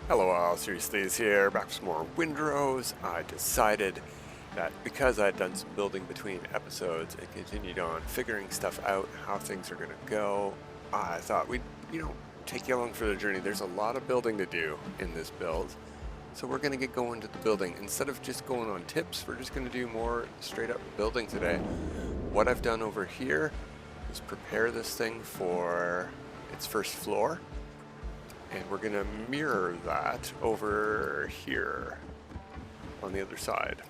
Hello all, Seriously is here, back with some more Windrose. I decided that because I'd done some building between episodes and continued on figuring stuff out, how things are going to go, I thought we'd, take you along for the journey. There's a lot of building to do in this build, so we're going to get going to the building. Instead of just going on tips, we're just going to do more straight up building today. What I've done over here is prepare this thing for its first floor. And we're going to mirror that over here on the other side.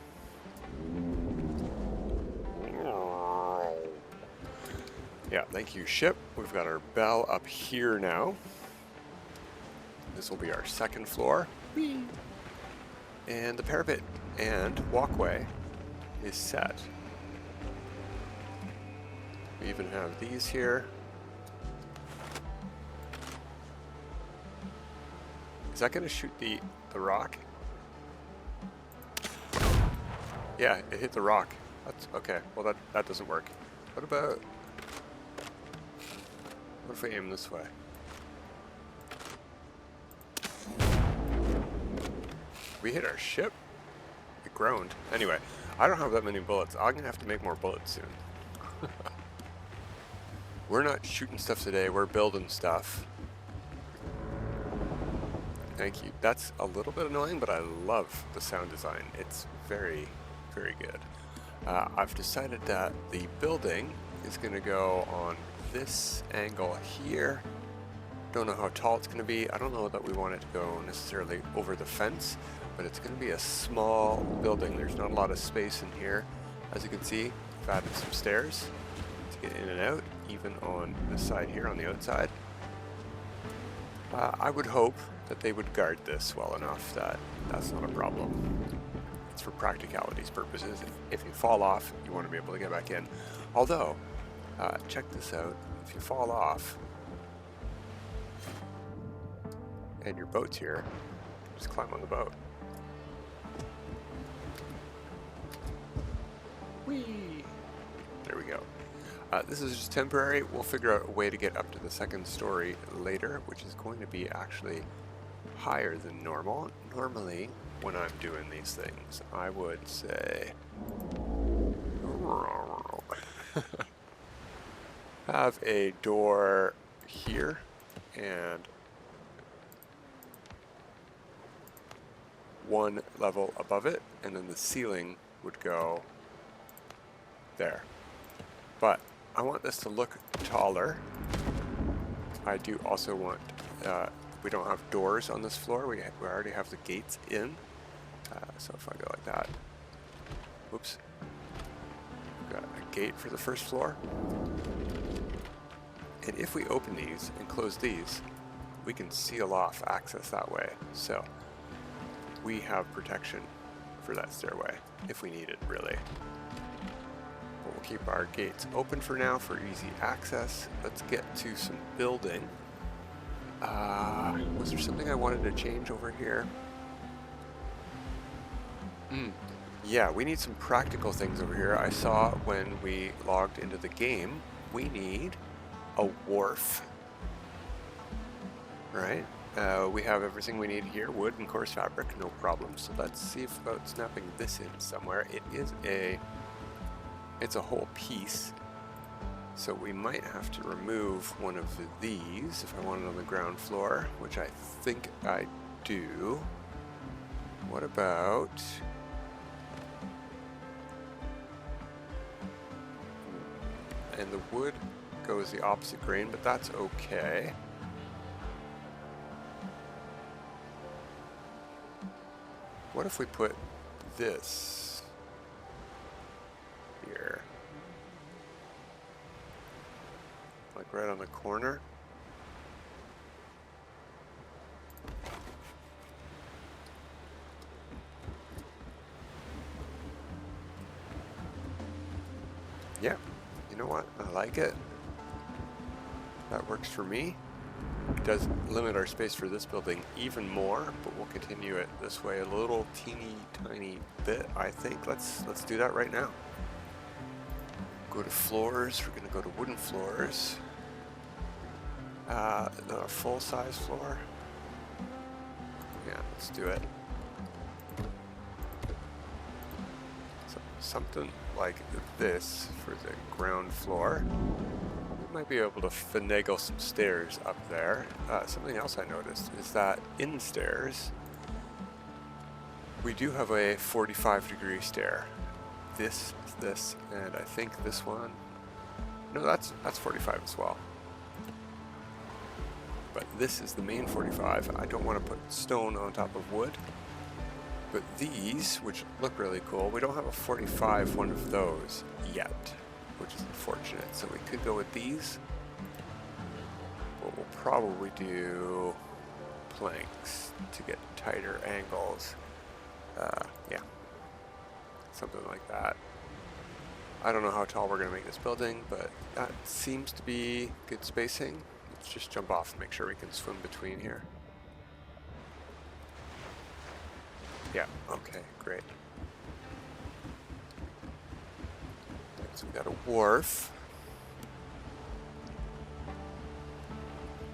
Yeah, thank you, ship. We've got our bell up here now. This will be our second floor. Whee! And the parapet and walkway is set. We even have these here. Is that going to shoot the rock? Yeah, it hit the rock. That's okay. Well, that doesn't work. What if we aim this way? We hit our ship? It groaned. Anyway, I don't have that many bullets. I'm going to have to make more bullets soon. We're not shooting stuff today. We're building stuff. Thank you. That's a little bit annoying, but I love the sound design. It's very, very good. I've decided that the building is going to go on this angle here. Don't know how tall it's going to be. I don't know that we want it to go necessarily over the fence, but it's going to be a small building. There's not a lot of space in here. As you can see, I've added some stairs to get in and out, even on this side here on the outside. I would hope that they would guard this well enough that that's not a problem. It's for practicalities purposes. If you fall off, you want to be able to get back in. Although, check this out. If you fall off and your boat's here, just climb on the boat. Whee! There we go. This is just temporary. We'll figure out a way to get up to the second story later, which is going to be actually higher than normal. Normally, when I'm doing these things, I would say have a door here and one level above it, and then the ceiling would go there. But I want this to look taller. I do also want, we don't have doors on this floor. We already have the gates in. So if I go like that, whoops, we've got a gate for the first floor. And if we open these and close these, we can seal off access that way. So we have protection for that stairway if we need it, really. We'll keep our gates open for now for easy access. Let's get to some building. Was there something I wanted to change over here? Yeah, we need some practical things over here. I saw when we logged into the game, we need a wharf. Right? We have everything we need here, wood and coarse fabric, no problem. So let's see about snapping this in somewhere. It's a whole piece, so we might have to remove one of these if I want it on the ground floor, which I think I do. What about... And the wood goes the opposite grain, but that's okay. What if we put this here? Like right on the corner? Yeah, you know what? I like it. That works for me. It does limit our space for this building even more, but we'll continue it this way a little teeny tiny bit, I think. Let's do that right now. Go to floors. We're going to go to wooden floors. A full-size floor. Yeah, let's do it. So, something like this for the ground floor. We might be able to finagle some stairs up there. Something else I noticed is that in stairs, we do have a 45-degree stair. This, and I think this one. No, that's 45 as well. But this is the main 45. I don't want to put stone on top of wood. But these, which look really cool, we don't have a 45 one of those yet, which is unfortunate. So we could go with these. But we'll probably do planks to get tighter angles. Yeah, something like that. I don't know how tall we're going to make this building, but that seems to be good spacing. Let's just jump off and make sure we can swim between here. Yeah, okay, great. So we got a wharf.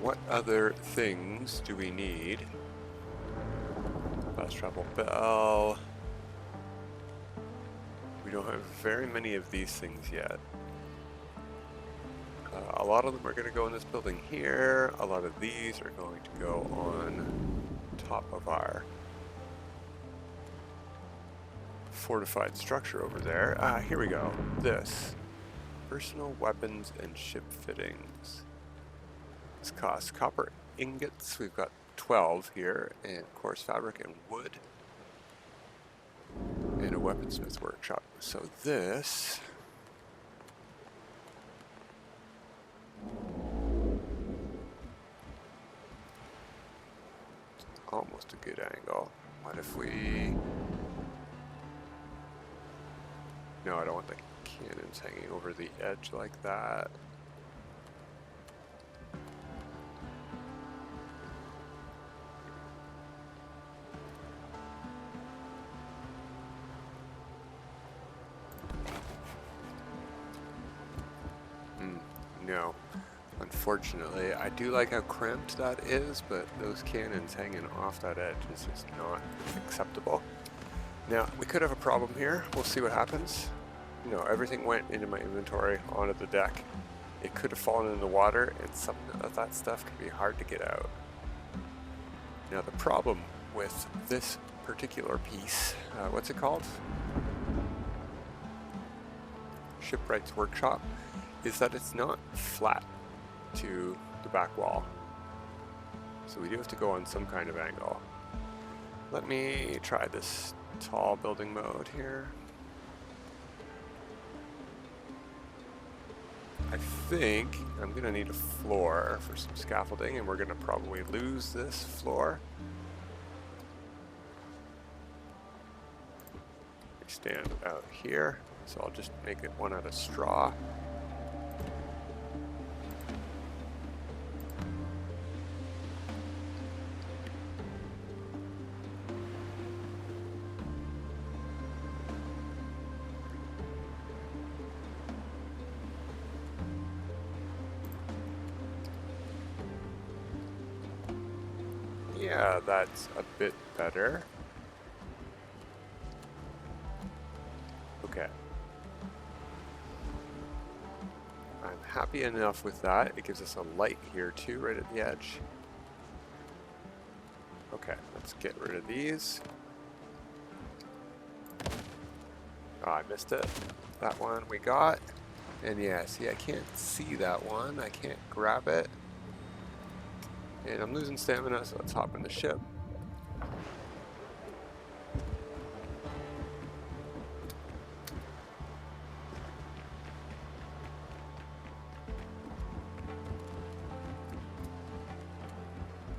What other things do we need? Fast travel bell. We don't have very many of these things yet. A lot of them are going to go in this building here. A lot of these are going to go on top of our fortified structure over there. Here we go. This. Personal weapons and ship fittings. This costs copper ingots. We've got 12 here, and coarse fabric and wood. And a weaponsmith workshop. So this... almost a good angle. What if we... No, I don't want the cannons hanging over the edge like that. No. Unfortunately, I do like how cramped that is, but those cannons hanging off that edge is just not acceptable. Now, we could have a problem here. We'll see what happens. You know, everything went into my inventory onto the deck. It could have fallen in the water, and some of that stuff could be hard to get out. Now, the problem with this particular piece, what's it called? Shipwright's workshop, is that it's not flat to the back wall. So we do have to go on some kind of angle. Let me try this tall building mode here. I think I'm gonna need a floor for some scaffolding, and we're gonna probably lose this floor. We stand out here, so I'll just make it one out of straw. Yeah, that's a bit better. Okay. I'm happy enough with that. It gives us a light here too, right at the edge. Okay, let's get rid of these. Oh, I missed it. That one we got. And yeah, see, I can't see that one. I can't grab it. And I'm losing stamina, so let's hop in the ship.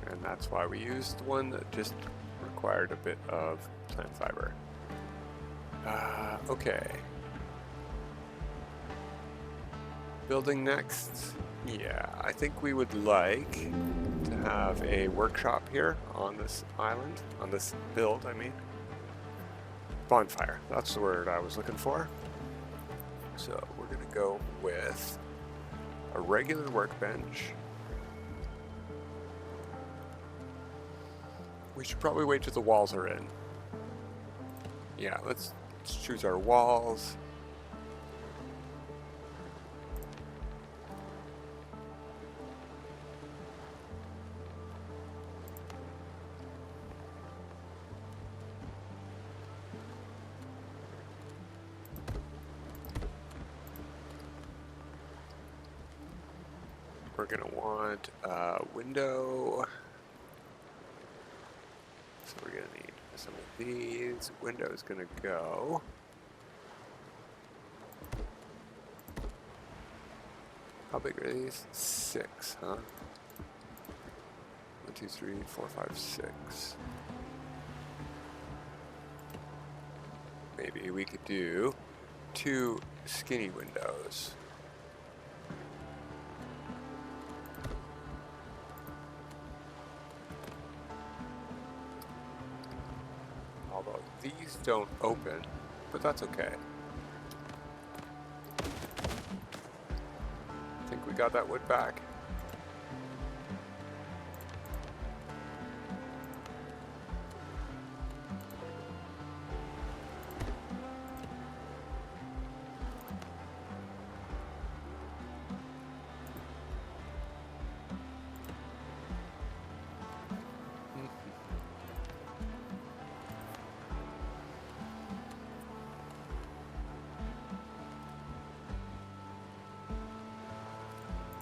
And that's why we used one that just required a bit of plant fiber. Okay. Building next. Yeah, I think we would like to have a workshop here on this island, on this build, I mean. Bonfire, that's the word I was looking for. So we're going to go with a regular workbench. We should probably wait till the walls are in. Yeah, let's choose our walls. We're gonna want a window. So we're gonna need some of these. Window's gonna go. How big are these? 6, huh? 1, 2, 3, 4, 5, 6. Maybe we could do 2 skinny windows. Although these don't open, but that's okay. I think we got that wood back.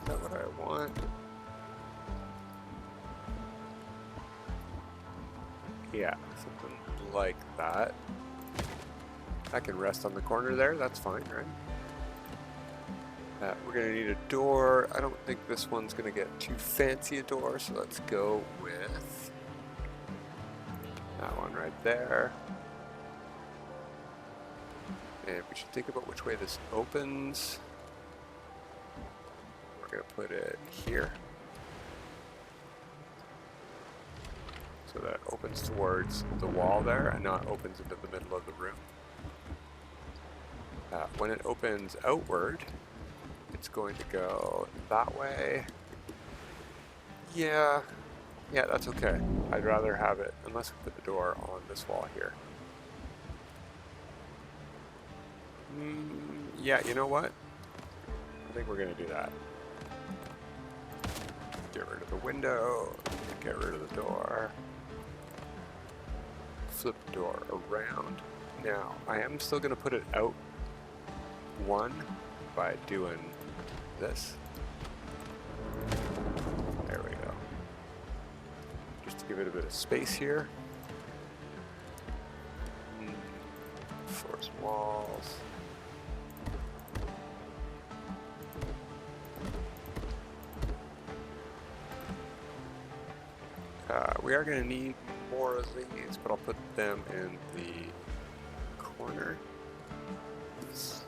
Is that what I want? Yeah, something like that. I can rest on the corner there, that's fine, right? We're gonna need a door. I don't think this one's gonna get too fancy a door, so let's go with that one right there. And we should think about which way this opens. We're gonna put it here. So that opens towards the wall there and not opens into the middle of the room. When it opens outward, it's going to go that way. Yeah, that's okay. I'd rather have it, unless we put the door on this wall here. Yeah, you know what? I think we're gonna do that. Get rid of the window, get rid of the door. Flip the door around. Now, I am still gonna put it out one by doing this. There we go. Just to give it a bit of space here. Force walls. We are going to need more of these, but I'll put them in the corner. So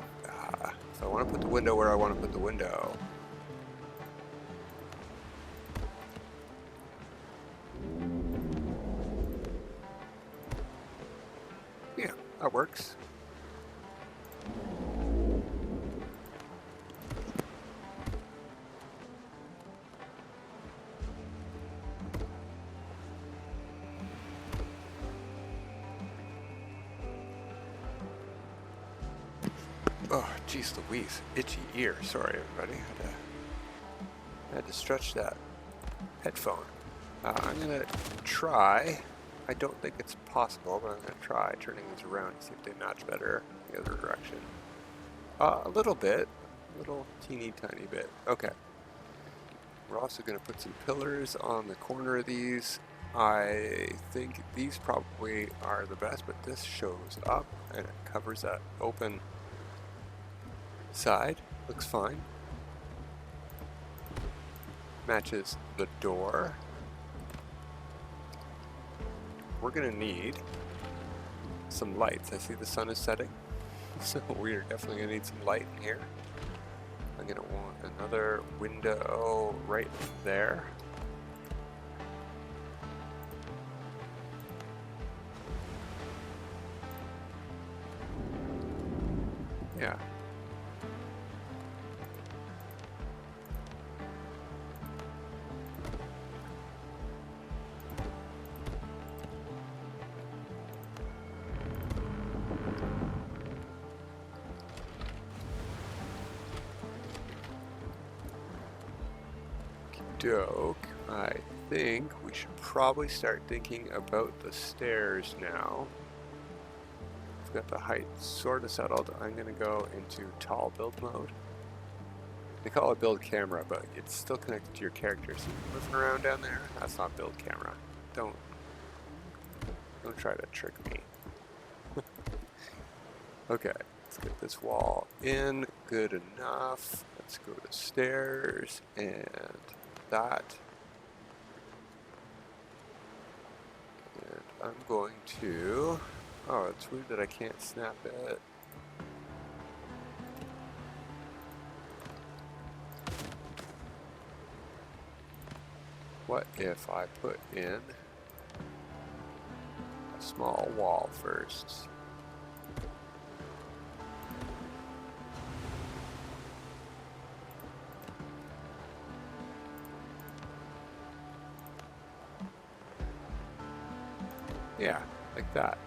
I want to put the window where I want to put the window. Yeah, that works. Oh, geez Louise, itchy ear. Sorry, everybody. I had to stretch that headphone. I'm going to try. I don't think it's possible, but I'm going to try turning these around and see if they match better the other direction. A little bit. A little teeny tiny bit. Okay. We're also going to put some pillars on the corner of these. I think these probably are the best, but this shows up and it covers that open side. Looks fine. Matches the door. We're gonna need some lights. I see the sun is setting, so we are definitely gonna need some light in here. I'm gonna want another window right there. Yeah. doke. I think we should probably start thinking about the stairs now. We've got the height sort of settled. I'm going to go into tall build mode. They call it build camera, but it's still connected to your character. So you're moving around down there. That's not build camera. Don't try to trick me. Okay, let's get this wall in. Good enough. Let's go to stairs and that. And I'm going to... Oh, it's weird that I can't snap it. What if I put in a small wall first? Yeah, like that.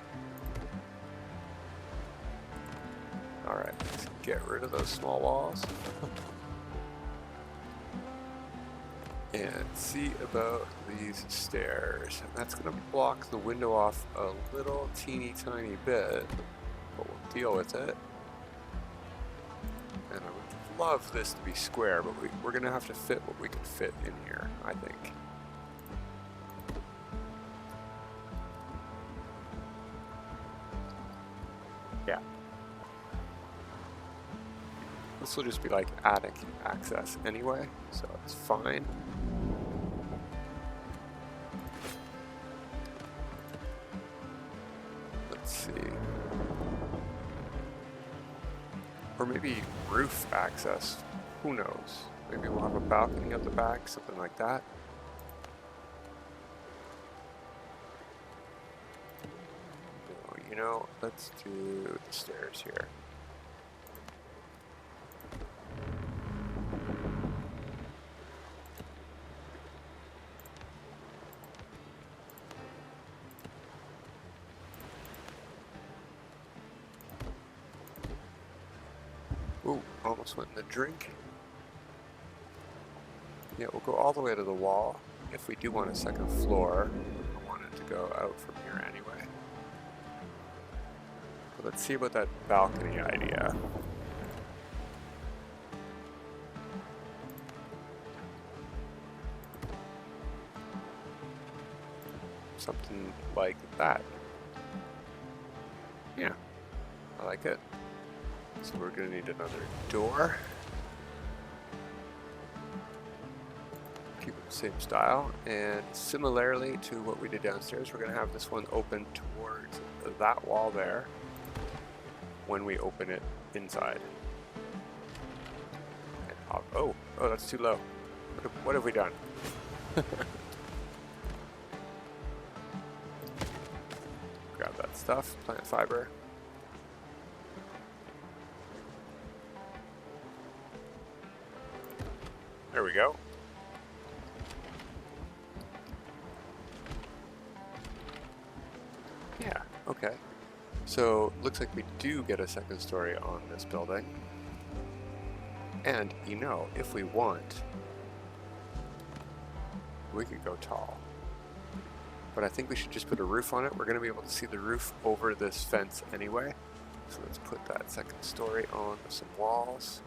Alright, let's get rid of those small walls. And see about these stairs. And that's going to block the window off a little teeny tiny bit, but we'll deal with it. And I would love this to be square, but we're going to have to fit what we can fit in here, I think. Yeah. This will just be like attic access anyway, so it's fine. Let's see. Or maybe roof access. Who knows? Maybe we'll have a balcony at the back, something like that. No, you know, let's do the stairs here. Ooh, almost went in the drink. Yeah, we'll go all the way to the wall. If we do want a second floor, I want it to go out from here anyway. But let's see about that balcony idea. Something like that. Yeah, I like it. So we're going to need another door. Keep it the same style. And similarly to what we did downstairs, we're going to have this one open towards that wall there when we open it inside. And oh, that's too low. What have we done? Grab that stuff, plant fiber. There we go. Yeah, okay. So, looks like we do get a second story on this building. And, you know, if we want, we could go tall. But I think we should just put a roof on it. We're going to be able to see the roof over this fence anyway. So let's put that second story on with some walls.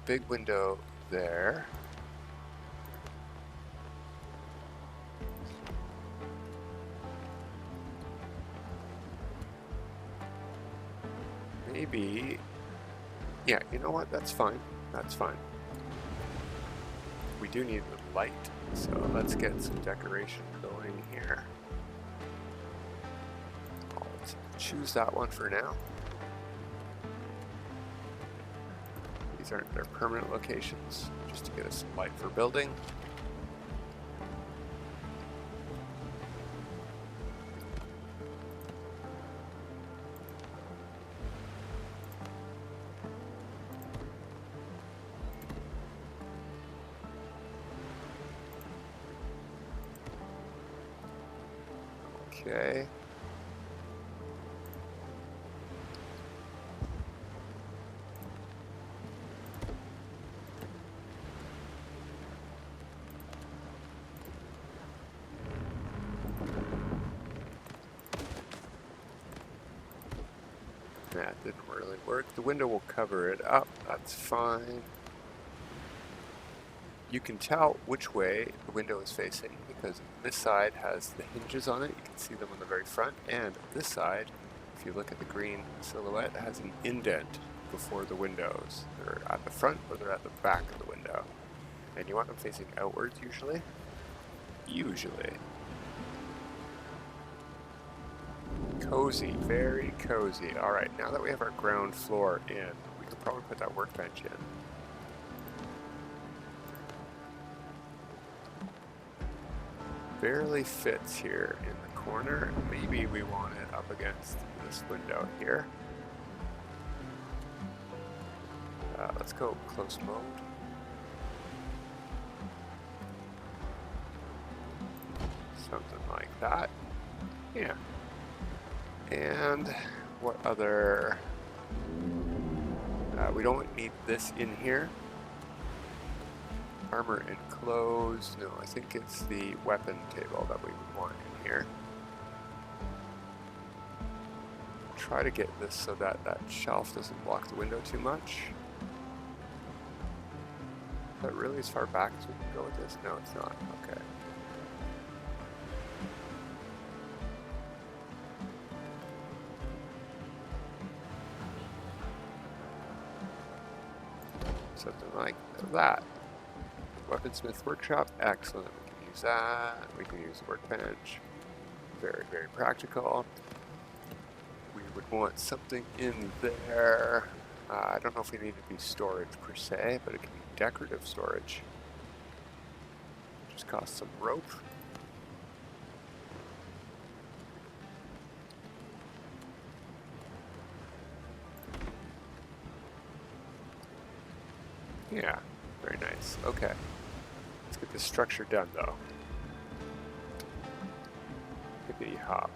Big window there. Maybe, yeah, you know what, that's fine, that's fine. We do need the light, so let's get some decoration going here. I'll choose that one for now. These aren't their permanent locations, just to get us some light for building. Okay. That didn't really work. The window will cover it up. That's fine. You can tell which way the window is facing because this side has the hinges on it. You can see them on the very front. And this side, if you look at the green silhouette, it has an indent before the windows. They're at the front or they're at the back of the window. And you want them facing outwards usually. Usually. Cozy, very cozy. Alright, now that we have our ground floor in, we could probably put that workbench in. Barely fits here in the corner. Maybe we want it up against this window here. Let's go close mode. Something like that. Yeah. And what other... we don't need this in here. Armor and clothes. No, I think it's the weapon table that we would want in here. Try to get this so that that shelf doesn't block the window too much. Is that really as far back as we can go with this? No, it's not. Okay. Something like that. Weaponsmith workshop, excellent. We can use that. We can use the workbench. Very, very practical. We would want something in there. I don't know if we need to be storage per se, but it can be decorative storage. Just cost some rope. Yeah, very nice. Okay. Let's get this structure done though. Hippity hop.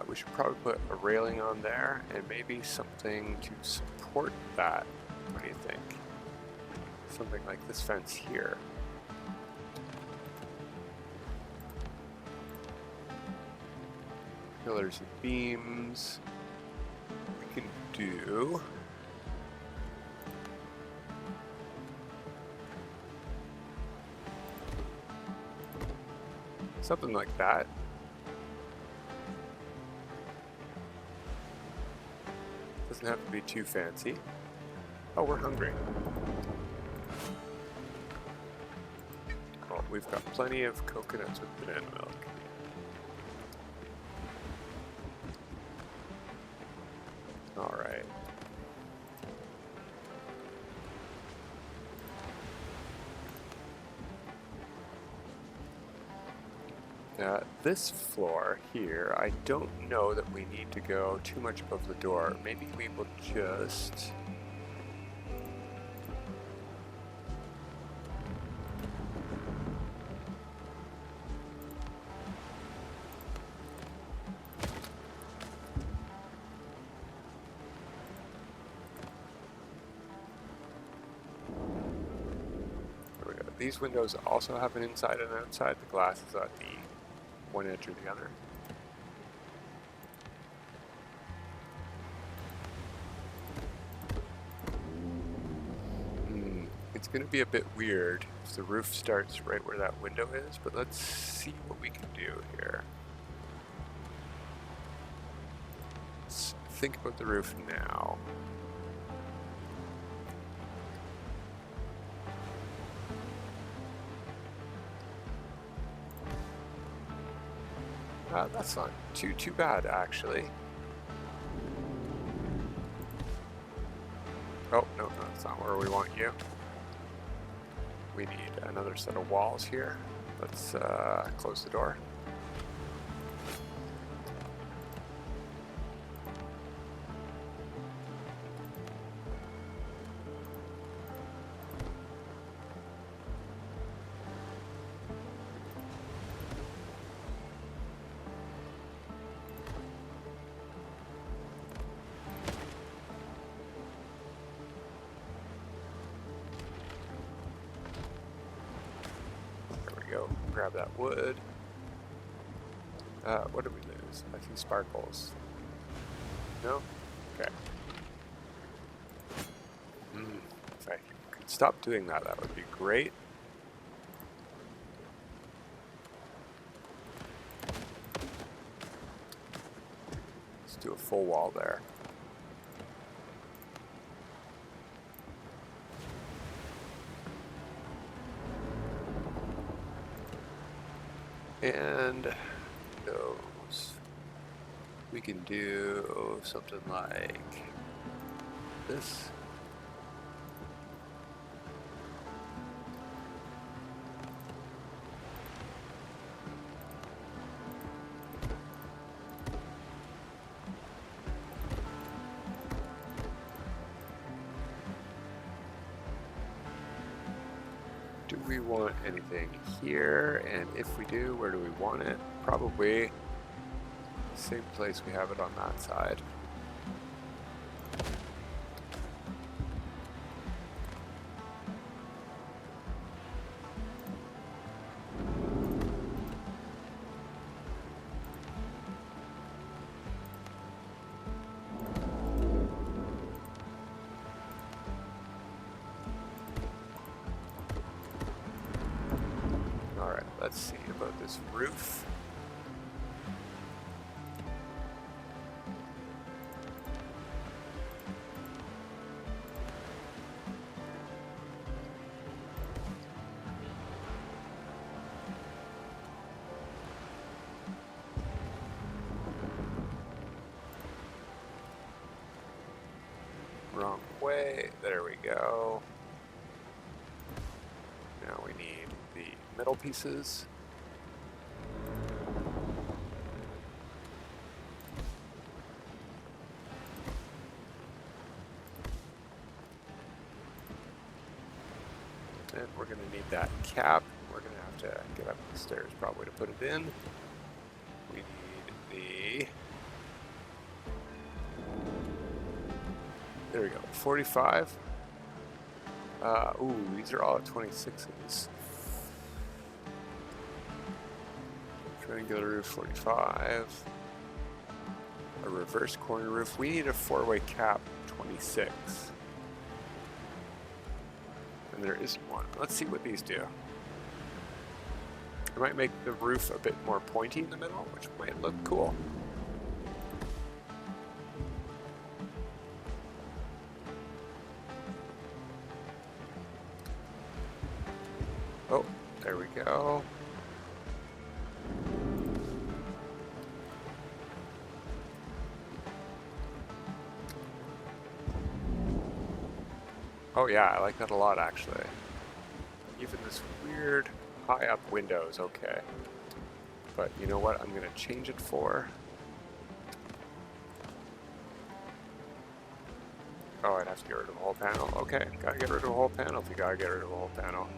We should probably put a railing on there and maybe something to support that. What do you think? Something like this fence here. Pillars and beams. We can do... something like that. Doesn't have to be too fancy. Oh, we're hungry. Well, we've got plenty of coconuts with banana milk. All right. This floor here, I don't know that we need to go too much above the door. Maybe we will just... There we go. These windows also have an inside and outside. The glass is at the one edge or the other. It's going to be a bit weird if the roof starts right where that window is, but let's see what we can do here. Let's think about the roof now. That's not too bad, actually. Oh, no, that's not where we want you. We need another set of walls here. Let's close the door. grab that wood. What did we lose? A few sparkles. No? Okay. If I could stop doing that, that would be great. Let's do a full wall there. And those, we can do something like this. Do we want anything here? And if we do, where do we want it? Probably same place we have it on that side. Let's see about this roof. Wrong way. There we go. Now we need the middle pieces. And we're going to need that cap. We're going to have to get up the stairs probably to put it in. We need the... There we go, 45. Ooh, these are all at 26s. Triangular roof, 45. A reverse corner roof. We need a 4-way cap, 26. And there isn't one. Let's see what these do. I might make the roof a bit more pointy in the middle, which might look cool. Oh, there we go. Oh yeah, I like that a lot actually. Even this weird high up window is okay. But you know what I'm gonna change it for? Oh, I'd have to get rid of the whole panel. Okay, gotta get rid of the whole panel if you gotta get rid of the whole panel.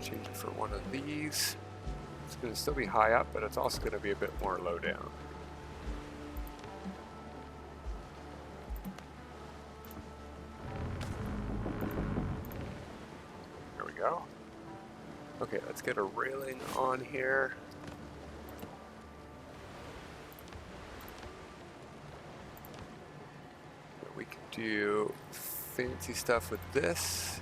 Change it for one of these. It's going to still be high up, but it's also going to be a bit more low down. There we go. Okay, let's get a railing on here. We can do fancy stuff with this.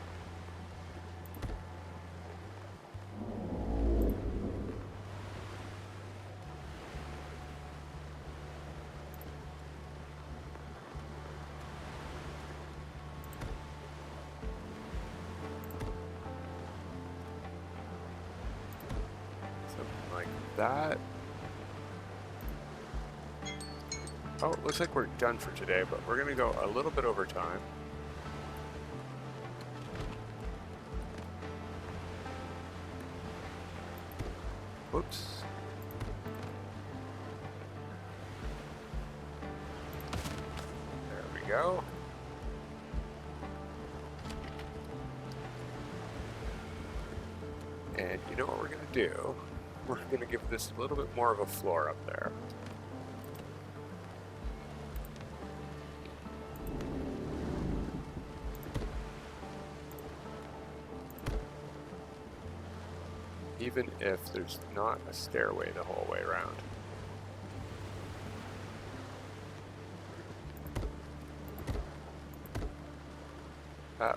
That. Oh, it looks like we're done for today, but we're going to go a little bit over time. Whoops. There we go. And you know what we're going to do? We're going to give this a little bit more of a floor up there. even if there's not a stairway the whole way around.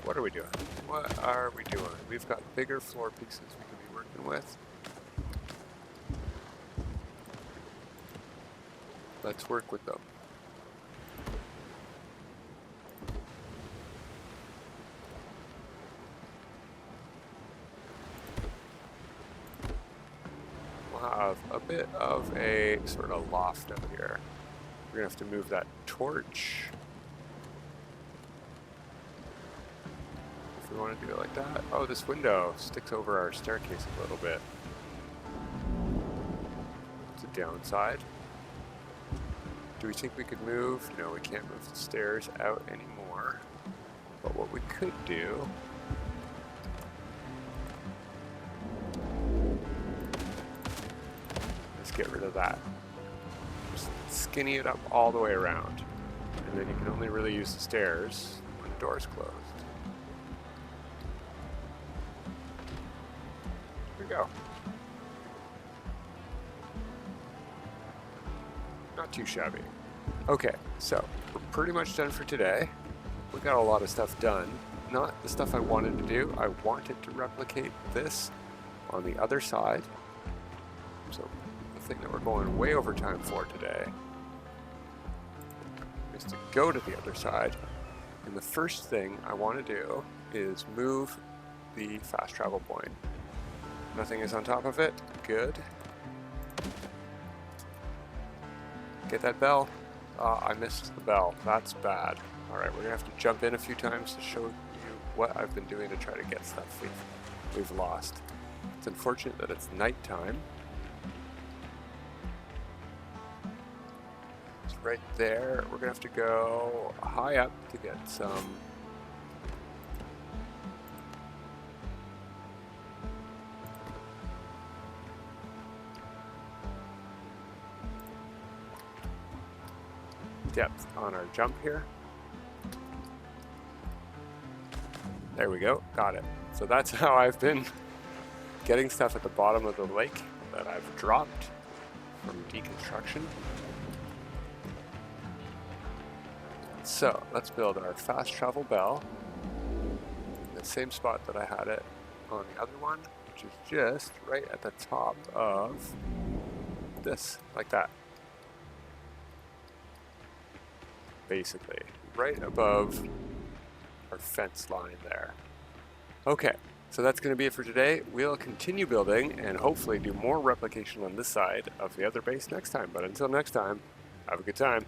What are we doing? What are we doing? We've got bigger floor pieces we can be working with. Let's work with them. We'll have a bit of a sort of loft up here. We're gonna have to move that torch. If we want to do it like that. Oh, this window sticks over our staircase a little bit. It's a downside. Do we think we could move? No, we can't move the stairs out anymore. But what we could do is get rid of that. Just skinny it up all the way around. And then you can only really use the stairs when the door's closed. Here we go. Not too shabby. Okay, so we're pretty much done for today. We got a lot of stuff done. Not the stuff I wanted to do. I wanted to replicate this on the other side. So the thing that we're going way over time for today is to go to the other side. And the first thing I want to do is move the fast travel point. Nothing is on top of it. Good. Get that bell. I missed the bell. That's bad. Alright, we're going to have to jump in a few times to show you what I've been doing to try to get stuff we've lost. It's unfortunate that it's nighttime. It's right there. We're going to have to go high up to get some depth on our jump here. There we go, got it. So that's how I've been getting stuff at the bottom of the lake that I've dropped from deconstruction. So let's build our fast travel bell in the same spot that I had it on the other one, which is just right at the top of this, like that. Basically, right above our fence line there. Okay, so that's going to be it for today. We'll continue building and hopefully do more replication on this side of the other base next time. But until next time, have a good time.